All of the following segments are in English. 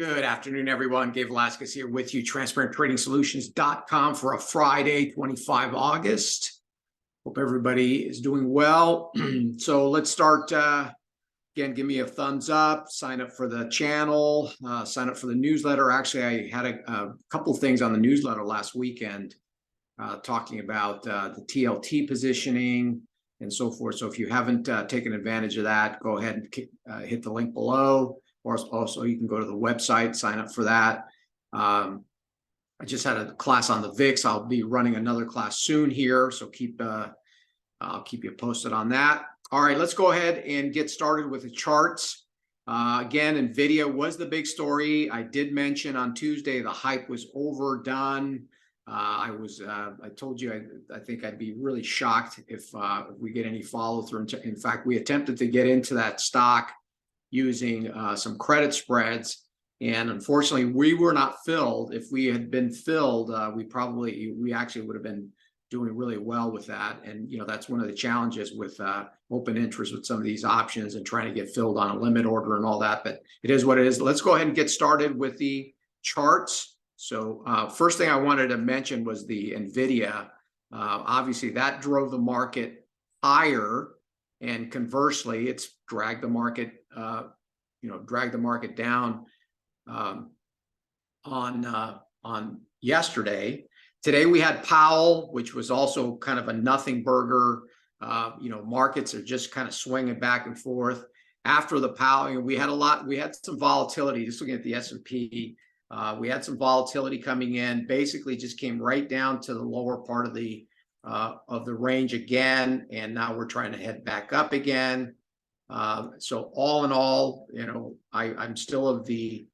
Good afternoon, everyone. Gabe Velazquez here with you, transparenttrading-solutions.com for a Friday, 25 August. Hope everybody is doing well. So let's start. Again, give me a thumbs up, sign up for the channel, sign up for the newsletter. Actually, I had a couple things on the newsletter last weekend talking about the TLT positioning and so forth. So if you haven't taken advantage of that, go ahead and hit the link below. Or also you can go to the website, sign up for that. I just had a class on the VIX. I'll be running another class soon here, so I'll keep you posted on that. All right, let's go ahead and get started with the charts. Again, NVIDIA was the big story. I did mention on Tuesday the hype was overdone. I told you I think I'd be really shocked if we get any follow through. In fact, we attempted to get into that stock using some credit spreads, and unfortunately we were not filled. If we had been filled, we actually would have been doing really well with that. And that's one of the challenges with open interest with some of these options and trying to get filled on a limit order and all that, but it is what it is. Let's go ahead and get started with the charts. So first thing I wanted to mention was the NVIDIA. Obviously that drove the market higher, and conversely it's dragged the market down on yesterday. Today we had Powell, which was also kind of a nothing burger. Markets are just kind of swinging back and forth. After the Powell, we had some volatility. Just looking at the S&P, we had some volatility coming in. Basically, just came right down to the lower part of the range again, and now we're trying to head back up again. So all in all, I'm still of the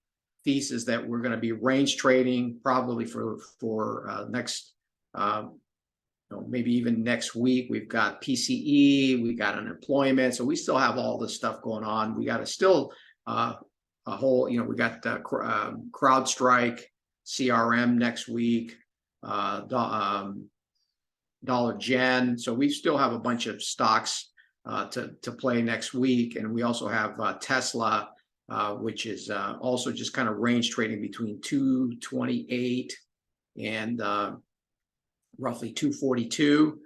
thesis that we're going to be range trading probably for next, maybe even next week. We've got PCE, we got unemployment, so we still have all this stuff going on. We got we got CrowdStrike, CRM next week, Dollar Gen. So we still have a bunch of stocks to play next week, and we also have Tesla, which is also just kind of range trading between 228 and roughly 242.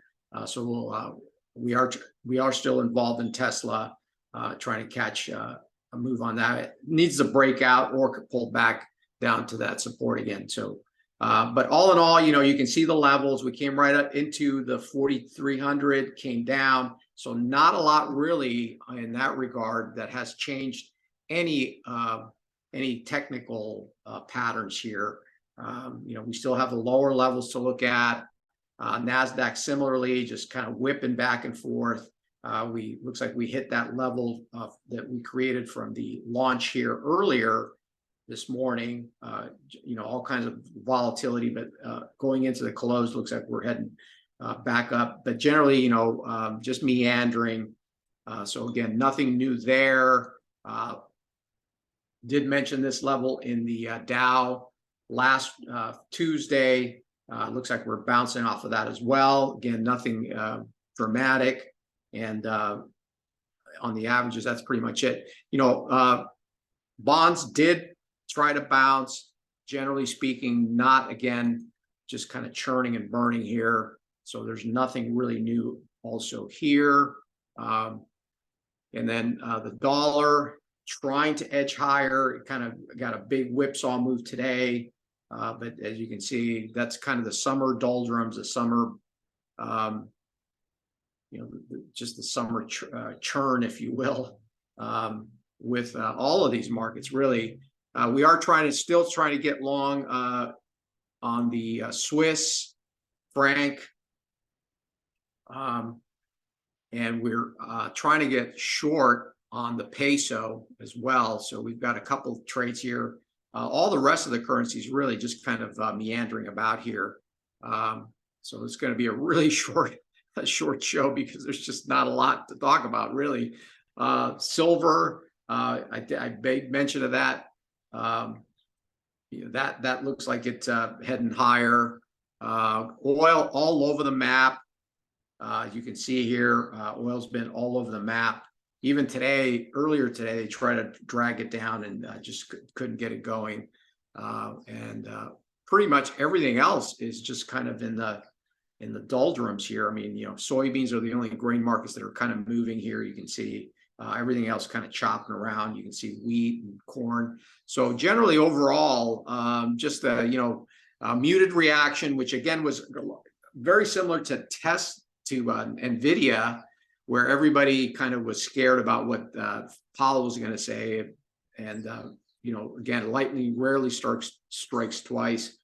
So we are still involved in Tesla, trying to catch a move on that. It needs to break out or pull back down to that support again. So but all in all, you can see the levels. We came right up into the 4,300, came down. So not a lot really in that regard that has changed any technical patterns here. We still have the lower levels to look at. NASDAQ similarly, just kind of whipping back and forth. Looks like we hit that level that we created from the launch here earlier this morning. All kinds of volatility, but going into the close, looks like we're heading back up. But generally, just meandering. So again, nothing new there. Did mention this level in the Dow last Tuesday. Looks like we're bouncing off of that as well. Again, nothing dramatic. And on the averages, that's pretty much it. Bonds did try to bounce, generally speaking, not again, just kind of churning and burning here. So there's nothing really new also here. And then the dollar trying to edge higher. It kind of got a big whipsaw move today. But as you can see, that's kind of the summer doldrums, the summer, just the summer churn, if you will, with all of these markets, really. We are still trying to get long on the Swiss franc, and we're trying to get short on the peso as well. So we've got a couple of trades here. All the rest of the currencies really just kind of meandering about here. So it's going to be a really short show because there's just not a lot to talk about, really. Silver, I made mention of that. That looks like it's heading higher. Oil all over the map. You can see here, oil's been all over the map. even today, earlier today, they tried to drag it down and just couldn't get it going. And pretty much everything else is just kind of in the doldrums here. I mean, soybeans are the only grain markets that are kind of moving here. You can see everything else kind of chopping around. You can see wheat and corn. So generally overall, just a muted reaction, which again was very similar to NVIDIA, where everybody kind of was scared about what Powell was going to say. And, again, lightning rarely strikes twice.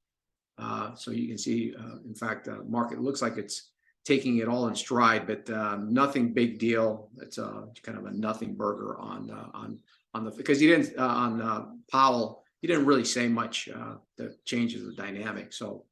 So you can see, in fact, the market looks like it's taking it all in stride, but nothing big deal. It's kind of a nothing burger because he didn't on Powell. He didn't really say much that changes the dynamic. So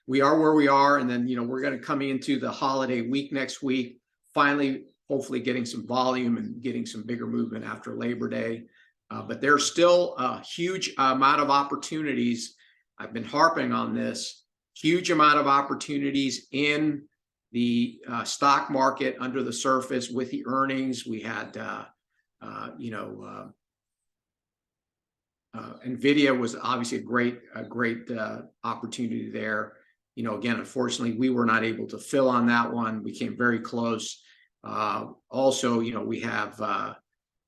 we are where we are, and then we're going to come into the holiday week next week. Finally, hopefully, getting some volume and getting some bigger movement after Labor Day. But there's still a huge amount of opportunities. I've been harping on this. Huge amount of opportunities in the stock market under the surface with the earnings. We had, NVIDIA was obviously a great opportunity there. Again, unfortunately, we were not able to fill on that one. We came very close. Also, we have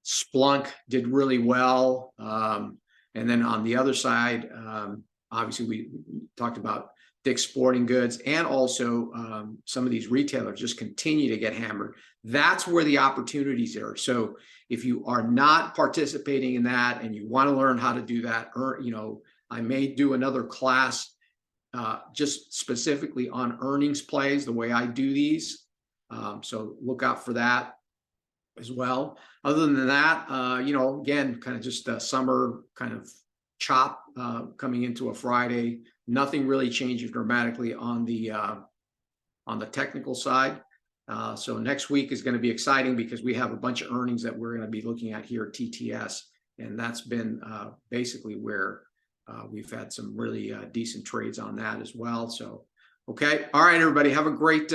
Splunk did really well. And then on the other side, obviously, we talked about Dick's Sporting Goods, and also some of these retailers just continue to get hammered. That's where the opportunities are. So if you are not participating in that and you want to learn how to do that, I may do another class just specifically on earnings plays, the way I do these. So look out for that as well. Other than that, again, kind of just a summer kind of chop coming into a Friday. Nothing really changing dramatically on the technical side. So next week is going to be exciting because we have a bunch of earnings that we're going to be looking at here at TTS, and that's been basically where we've had some really decent trades on that as well. So, okay, all right, everybody, have a great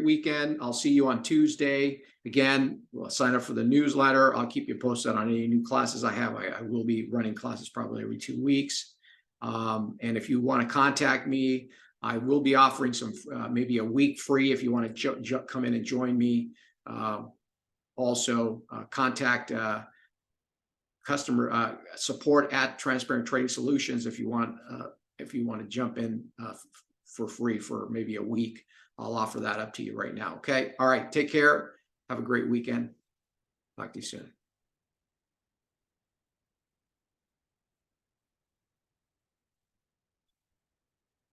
weekend. I'll see you on Tuesday. Again, sign up for the newsletter. I'll keep you posted on any new classes I have. I will be running classes probably every 2 weeks. And if you want to contact me, I will be offering some maybe a week free if you want to come in and join me. Also, contact customer support at Transparent Trading Solutions if you want to jump in for free for maybe a week. I'll offer that up to you right now. Okay. All right. Take care. Have a great weekend. Talk to you soon.